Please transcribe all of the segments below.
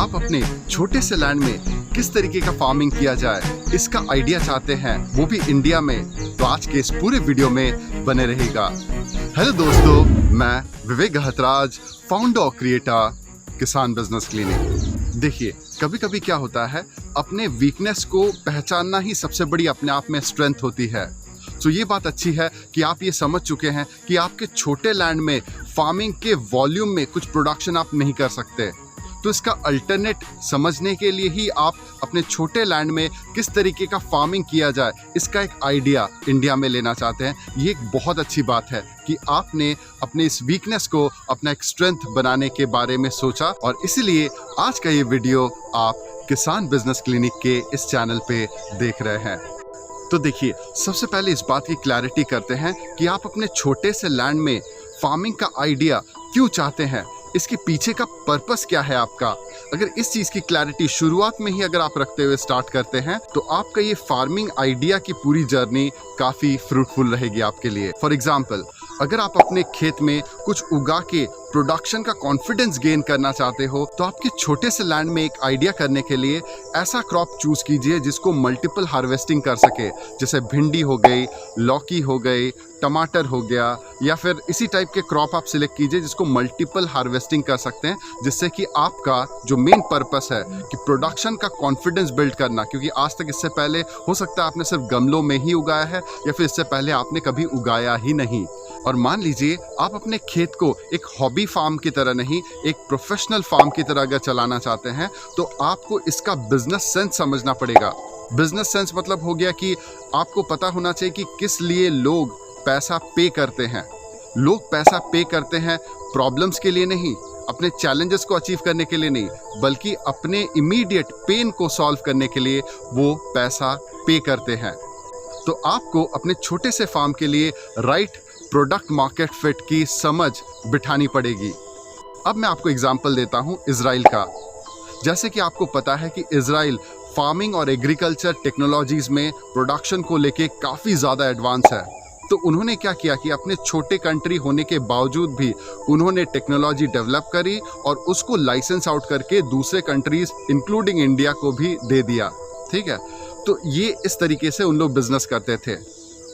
आप अपने छोटे से लैंड में किस तरीके का फार्मिंग किया जाए इसका आइडिया चाहते हैं, वो भी इंडिया में, तो आज के इस पूरे वीडियो में बने रहेगा। हेलो दोस्तों, मैं विवेक गहतराज, फाउंडर और क्रिएटर किसान बिजनेस क्लिनिक। देखिए, कभी कभी क्या होता है, अपने वीकनेस को पहचानना ही सबसे बड़ी अपने आप में स्ट्रेंथ होती है। तो ये बात अच्छी है कि आप ये समझ चुके हैं कि आपके छोटे लैंड में फार्मिंग के वॉल्यूम में कुछ प्रोडक्शन आप नहीं कर सकते, तो इसका अल्टरनेट समझने के लिए ही आप अपने छोटे लैंड में किस तरीके का फार्मिंग किया जाए इसका एक आइडिया इंडिया में लेना चाहते हैं। ये एक बहुत अच्छी बात है कि आपने अपने इस वीकनेस को अपना एक स्ट्रेंथ बनाने के बारे में सोचा, और इसलिए आज का ये वीडियो आप किसान बिजनेस क्लिनिक के इस चैनल पे देख रहे हैं। तो देखिए, सबसे पहले इस बात की क्लैरिटी करते हैं कि आप अपने छोटे से लैंड में फार्मिंग का आइडिया क्यों चाहते हैं, इसके पीछे का पर्पस क्या है आपका। अगर इस चीज की क्लैरिटी शुरुआत में ही अगर आप रखते हुए स्टार्ट करते हैं, तो आपका ये फार्मिंग आइडिया की पूरी जर्नी काफी फ्रूटफुल रहेगी आपके लिए। फॉर एग्जाम्पल, अगर आप अपने खेत में कुछ उगा के प्रोडक्शन का कॉन्फिडेंस गेन करना चाहते हो, तो आपके छोटे से लैंड में एक आइडिया करने के लिए ऐसा क्रॉप चूज कीजिए जिसको मल्टीपल हार्वेस्टिंग कर सके। जैसे भिंडी हो गई, लौकी हो गई, टमाटर हो गया, या फिर इसी टाइप के क्रॉप आप सिलेक्ट कीजिए जिसको मल्टीपल हार्वेस्टिंग कर सकते हैं, जिससे कि आपका जो मेन पर्पस है कि प्रोडक्शन का कॉन्फिडेंस बिल्ड करना, क्योंकि आज तक इससे पहले हो सकता है आपने सिर्फ गमलों में ही उगाया है, या फिर इससे पहले आपने कभी उगाया ही नहीं। और मान लीजिए आप अपने खेत को एक हॉबी फार्म की तरह नहीं, एक प्रोफेशनल फार्म की तरह अगर चलाना चाहते हैं, तो आपको इसका बिजनेस सेंस समझना पड़ेगा। बिजनेस सेंस मतलब हो गया कि आपको पता होना चाहिए कि किस लिए लोग पैसा पे करते हैं। लोग पैसा पे करते हैं प्रॉब्लम्स के लिए नहीं, अपने चैलेंजेस को अचीव करने के लिए नहीं, बल्कि अपने इमीडिएट पेन को सॉल्व करने के लिए वो पैसा पे करते हैं। तो आपको अपने छोटे से फार्म के लिए राइट प्रोडक्ट मार्केट फिट की समझ बिठानी पड़ेगी। अब मैं आपको एग्जांपल देता हूं इजराइल का। जैसे कि आपको पता है कि इजराइल फार्मिंग और एग्रीकल्चर टेक्नोलॉजीज में प्रोडक्शन को लेके काफ़ी ज़्यादा एडवांस है। तो उन्होंने क्या किया कि अपने छोटे कंट्री होने के बावजूद भी उन्होंने टेक्नोलॉजी डेवलप करी और उसको लाइसेंस आउट करके दूसरे कंट्रीज इंक्लूडिंग इंडिया को भी दे दिया। ठीक है, तो ये इस तरीके से उन लोग बिजनेस करते थे।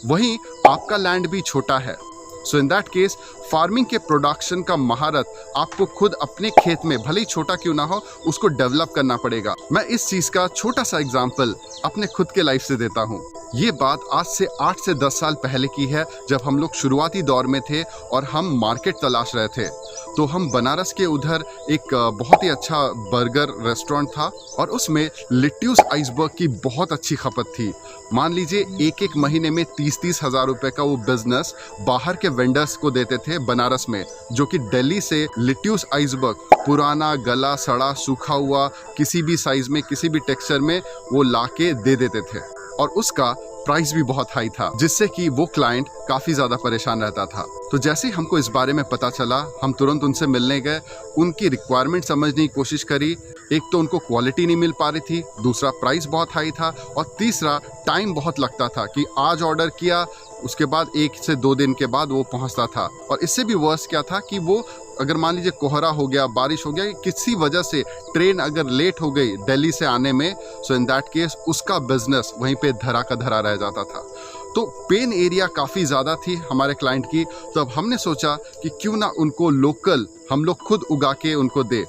वहीं आपका लैंड भी छोटा है, सो इन दैट केस फार्मिंग के प्रोडक्शन का महारत आपको खुद अपने खेत में, भले ही छोटा क्यों ना हो, उसको डेवलप करना पड़ेगा। मैं इस चीज का छोटा सा एग्जांपल अपने खुद के लाइफ से देता हूँ। ये बात आज से 8 से 10 साल पहले की है, जब हम लोग शुरुआती दौर में थे और हम मार्केट तलाश रहे थे। तो हम बनारस के उधर एक बहुत ही अच्छा बर्गर रेस्टोरेंट था और उसमें लिट्यूस आइसबर्ग की बहुत अच्छी खपत थी। मान लीजिए एक एक महीने में 30-30 हज़ार रुपए का वो बिजनेस बाहर के वेंडर्स को देते थे बनारस में, जो कि दिल्ली से लिट्यूस आइसबर्ग पुराना, गला सड़ा, सूखा हुआ, किसी भी साइज में, किसी भी टेक्सचर में वो लाके दे देते थे, और उसका प्राइस भी बहुत हाई था, जिससे कि वो क्लाइंट काफ़ी ज़्यादा परेशान रहता था। तो जैसे ही हमको इस बारे में पता चला, हम तुरंत उनसे मिलने गए, उनकी रिक्वायरमेंट समझने की कोशिश करी। एक तो उनको क्वालिटी नहीं मिल पा रही थी, दूसरा प्राइस बहुत हाई था, और तीसरा टाइम बहुत लगता था कि आज ऑर्डर किया, उसके बाद 1 से 2 दिन के बाद वो पहुंचता था। और इससे भी वर्स क्या था कि वो अगर मान लीजिए कोहरा हो गया, बारिश हो गया, किसी वजह से ट्रेन अगर लेट हो गई दिल्ली से आने में, सो इन दैट केस उसका बिजनेस वहीं पे धरा का धरा रह जाता था। तो पेन एरिया काफ़ी ज़्यादा थी हमारे क्लाइंट की। तो अब हमने सोचा कि क्यों ना उनको लोकल हम लोग खुद उगा के उनको दे।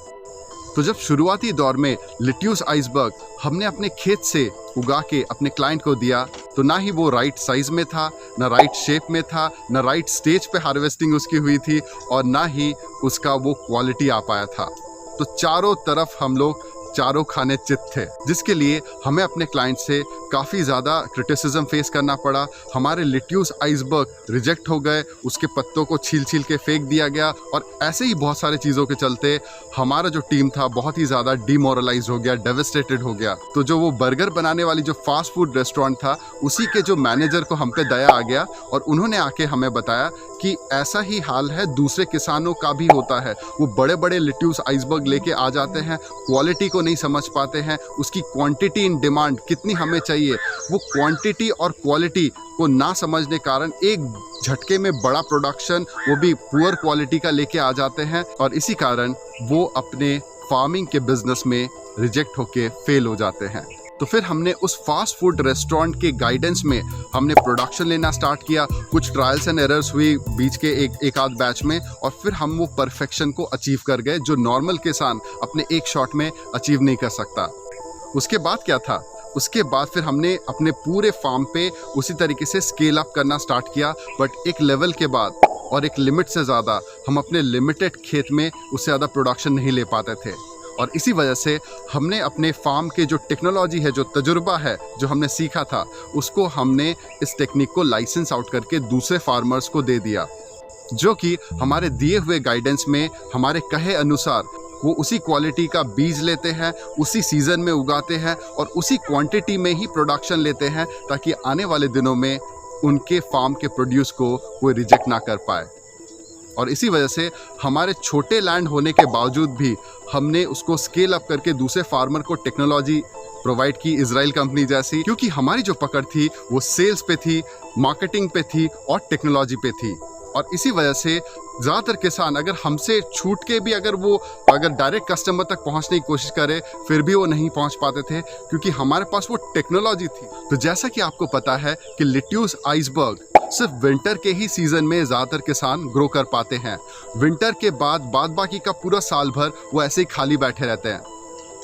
तो जब शुरुआती दौर में लिट्यूस आइसबर्ग हमने अपने खेत से उगा के अपने क्लाइंट को दिया, तो ना ही वो राइट साइज में था, ना राइट शेप में था, ना राइट स्टेज पे हार्वेस्टिंग उसकी हुई थी, और ना ही उसका वो क्वालिटी आ पाया था। तो चारों तरफ हम लोग चारों खाने चित थे, जिसके लिए हमें अपने क्लाइंट से काफ़ी ज़्यादा क्रिटिसिज्म फेस करना पड़ा। हमारे लिट्यूस आइसबर्ग रिजेक्ट हो गए, उसके पत्तों को छील छील के फेंक दिया गया, और ऐसे ही बहुत सारी चीज़ों के चलते हमारा जो टीम था बहुत ही ज़्यादा डिमोरलाइज हो गया, डेविस्टेटेड हो गया। तो जो वो बर्गर बनाने वाली जो फास्ट फूड रेस्टोरेंट था, उसी के जो मैनेजर को हम पे दया आ गया, और उन्होंने आके हमें बताया कि ऐसा ही हाल है, दूसरे किसानों का भी होता है। वो बड़े बड़े लिट्यूस आइसबर्ग लेके आ जाते हैं, क्वालिटी को नहीं समझ पाते हैं, उसकी क्वांटिटी इन डिमांड कितनी हमें चाहिए, वो क्वांटिटी और क्वालिटी को ना समझने कारण एक झटके में बड़ा प्रोडक्शन, वो भी पुअर क्वालिटी का लेके आ जाते हैं, और इसी कारण वो अपने फार्मिंग के बिजनेस में रिजेक्ट होके फेल हो जाते हैं। तो फिर हमने उस फास्ट फूड रेस्टोरेंट के गाइडेंस में हमने प्रोडक्शन लेना स्टार्ट किया। कुछ ट्रायल्स एंड एरर्स हुई बीच के एक आध बैच में, और फिर हम वो परफेक्शन को अचीव कर गए जो नॉर्मल किसान अपने एक शॉट में अचीव नहीं कर सकता। उसके बाद क्या था, उसके बाद फिर हमने अपने पूरे फार्म पे उसी तरीके से स्केल अप करना स्टार्ट किया। बट एक लेवल के बाद और एक लिमिट से ज़्यादा हम अपने लिमिटेड खेत में उससे ज़्यादा प्रोडक्शन नहीं ले पाते थे, और इसी वजह से हमने अपने फार्म के जो टेक्नोलॉजी है, जो तजुर्बा है, जो हमने सीखा था, उसको हमने इस टेक्निक को लाइसेंस आउट करके दूसरे फार्मर्स को दे दिया, जो कि हमारे दिए हुए गाइडेंस में हमारे कहे अनुसार वो उसी क्वालिटी का बीज लेते हैं, उसी सीज़न में उगाते हैं और उसी क्वांटिटी में ही प्रोडक्शन लेते हैं, ताकि आने वाले दिनों में उनके फार्म के प्रोड्यूस को कोई रिजेक्ट ना कर पाए। और इसी वजह से हमारे छोटे लैंड होने के बावजूद भी हमने उसको स्केल अप करके दूसरे फार्मर को टेक्नोलॉजी प्रोवाइड की, इजराइल कंपनी जैसी, क्योंकि हमारी जो पकड़ थी वो सेल्स पे थी, मार्केटिंग पे थी और टेक्नोलॉजी पे थी। और इसी वजह से ज़्यादातर किसान अगर हमसे छूट के भी अगर डायरेक्ट कस्टमर तक पहुंचने की कोशिश करे, फिर भी वो नहीं पहुंच पाते थे, क्योंकि हमारे पास वो टेक्नोलॉजी थी। तो जैसा कि आपको पता है कि लिट्यूस आइसबर्ग सिर्फ विंटर के ही सीजन में ज़्यादातर किसान ग्रो कर पाते हैं। विंटर के बाद बाकी का पूरा साल भर वो ऐसे ही खाली बैठे रहते हैं,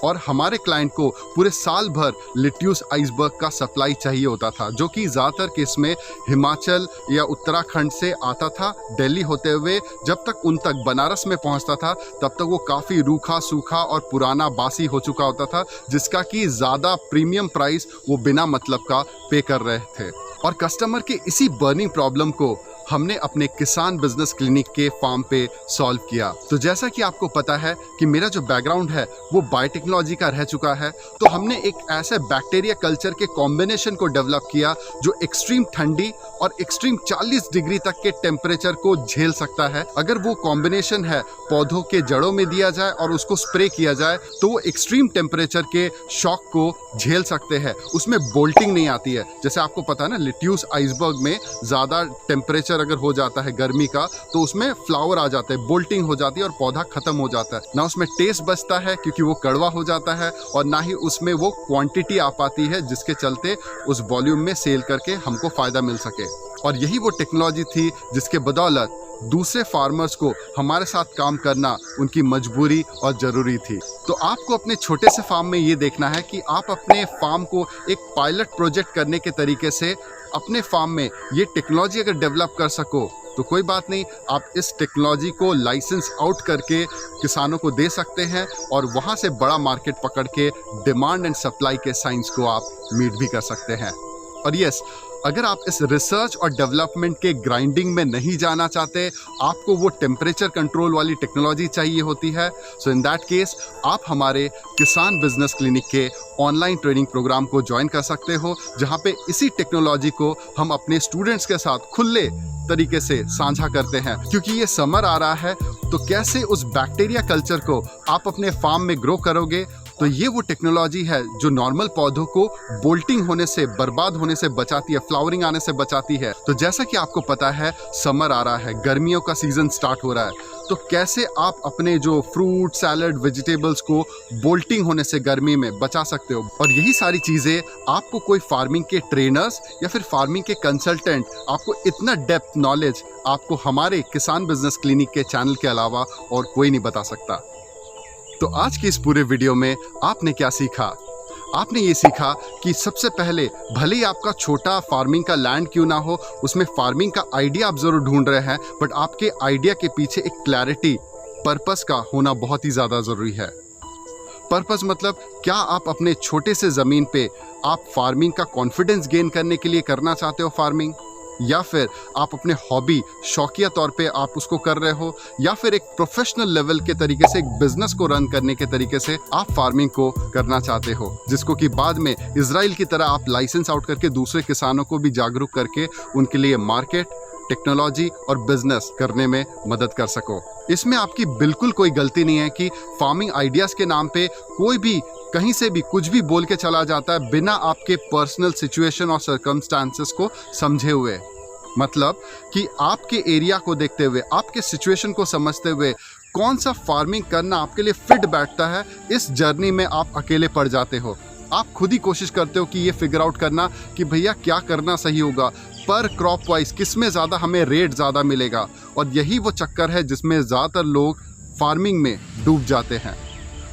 और हमारे क्लाइंट को पूरे साल भर लिट्यूस आइसबर्ग का सप्लाई चाहिए होता था, जो कि ज़्यादातर केस में हिमाचल या उत्तराखंड से आता था। दिल्ली होते हुए जब तक उन तक बनारस में पहुंचता था, तब तक वो काफ़ी रूखा सूखा और पुराना बासी हो चुका होता था, जिसका कि ज़्यादा प्रीमियम प्राइस वो बिना मतलब का पे कर रहे थे। और कस्टमर के इसी बर्निंग प्रॉब्लम को हमने अपने किसान बिजनेस क्लिनिक के फार्म पे सॉल्व किया। तो जैसा कि आपको पता है कि मेरा जो बैकग्राउंड है वो बायोटेक्नोलॉजी का रह चुका है, तो हमने एक ऐसे बैक्टीरिया कल्चर के कॉम्बिनेशन को डेवलप किया जो एक्सट्रीम ठंडी और एक्सट्रीम 40 डिग्री तक के टेम्परेचर को झेल सकता है। अगर वो कॉम्बिनेशन है पौधों के जड़ों में दिया जाए और उसको स्प्रे किया जाए, तो वो एक्सट्रीम टेम्परेचर के शॉक को झेल सकते हैं। उसमें बोल्टिंग नहीं आती है। जैसे आपको पता है ना, लिट्यूस आइसबर्ग में ज़्यादा टेम्परेचर अगर हो जाता है गर्मी का, तो उसमें फ्लावर आ जाते हैं, बोल्टिंग हो जाती है और पौधा खत्म हो जाता है। ना उसमें टेस्ट बचता है क्योंकि वो कड़वा हो जाता है, और ना ही उसमें वो क्वांटिटी आ पाती है जिसके चलते उस वॉल्यूम में सेल करके हमको फायदा मिल सके। और यही वो टेक्नोलॉजी थी जिसके बदौलत दूसरे फार्मर्स को हमारे साथ काम करना उनकी मजबूरी और ज़रूरी थी। तो आपको अपने छोटे से फार्म में ये देखना है कि आप अपने फार्म को एक पायलट प्रोजेक्ट करने के तरीके से अपने फार्म में ये टेक्नोलॉजी अगर डेवलप कर सको, तो कोई बात नहीं, आप इस टेक्नोलॉजी को लाइसेंस आउट करके किसानों को दे सकते हैं, और वहाँ से बड़ा मार्केट पकड़ के डिमांड एंड सप्लाई के साइंस को आप मीट भी कर सकते हैं। और यस, अगर आप इस रिसर्च और डेवलपमेंट के ग्राइंडिंग में नहीं जाना चाहते, आपको वो टेम्परेचर कंट्रोल वाली टेक्नोलॉजी चाहिए होती है, सो इन दैट केस आप हमारे किसान बिजनेस क्लिनिक के ऑनलाइन ट्रेनिंग प्रोग्राम को ज्वाइन कर सकते हो, जहाँ पे इसी टेक्नोलॉजी को हम अपने स्टूडेंट्स के साथ खुले तरीके से साझा करते हैं। क्योंकि ये समर आ रहा है, तो कैसे उस बैक्टीरिया कल्चर को आप अपने फार्म में ग्रो करोगे, तो ये वो टेक्नोलॉजी है जो नॉर्मल पौधों को बोल्टिंग होने से, बर्बाद होने से बचाती है, फ्लावरिंग आने से बचाती है। तो जैसा कि आपको पता है, समर आ रहा है, गर्मियों का सीजन स्टार्ट हो रहा है, तो कैसे आप अपने जो फ्रूट, सैलड, वेजिटेबल्स को बोल्टिंग होने से गर्मी में बचा सकते हो। और यही सारी चीज़ें आपको कोई फार्मिंग के ट्रेनर्स या फिर फार्मिंग के कंसल्टेंट, आपको इतना डेप्थ नॉलेज आपको हमारे किसान बिजनेस क्लिनिक के चैनल के अलावा और कोई नहीं बता सकता। तो आज की इस पूरे वीडियो में आपने क्या सीखा? आपने ये सीखा कि सबसे पहले, भले ही आपका छोटा फार्मिंग का लैंड क्यों ना हो, उसमें फार्मिंग का आइडिया आप ज़रूर ढूंढ रहे हैं, बट आपके आइडिया के पीछे एक क्लैरिटी, पर्पस का होना बहुत ही ज़्यादा ज़रूरी है। पर्पस मतलब क्या आप अपने छोटे से ज़मीन पे आप फार्मिंग का कॉन्फिडेंस गेन करने के लिए करना चाहते हो फार्मिंग, या फिर आप अपने हॉबी, शौकिया तौर पे आप उसको कर रहे हो, या फिर एक प्रोफेशनल लेवल के तरीके से एक बिजनेस को रन करने के तरीके से आप फार्मिंग को करना चाहते हो, जिसको कि बाद में इजराइल की तरह आप लाइसेंस आउट करके दूसरे किसानों को भी जागरूक करके उनके लिए मार्केट, टेक्नोलॉजी और बिजनेस करने में मदद कर सको। इसमें आपकी बिल्कुल कोई गलती नहीं है कि फार्मिंग आइडियाज़ के नाम पे कोई भी कहीं से भी कुछ भी बोल के चला जाता है, बिना आपके पर्सनल सिचुएशन और सर्कमस्टांसेस को समझे हुए। मतलब कि आपके एरिया को देखते हुए, आपके सिचुएशन को समझते हुए कौन सा फार्मिंग करना आपके लिए फिट बैठता है, इस जर्नी में आप अकेले पड़ जाते हो। आप खुद ही कोशिश करते हो कि ये फिगर आउट करना कि भैया क्या करना सही होगा, पर क्रॉप वाइज किस में ज़्यादा हमें रेट ज़्यादा मिलेगा। और यही वो चक्कर है जिसमें ज़्यादातर लोग फार्मिंग में डूब जाते हैं।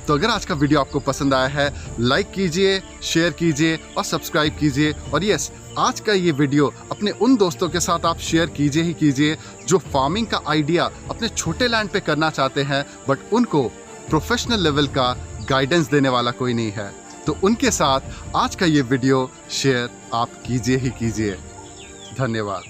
तो अगर आज का वीडियो आपको पसंद आया है, लाइक कीजिए, शेयर कीजिए और सब्सक्राइब कीजिए। और यस, आज का ये वीडियो अपने उन दोस्तों के साथ आप शेयर कीजिए ही कीजिए जो फार्मिंग का आइडिया अपने छोटे लैंड पे करना चाहते हैं, बट उनको प्रोफेशनल लेवल का गाइडेंस देने वाला कोई नहीं है। तो उनके साथ आज का ये वीडियो शेयर आप कीजिए ही कीजिए। धन्यवाद।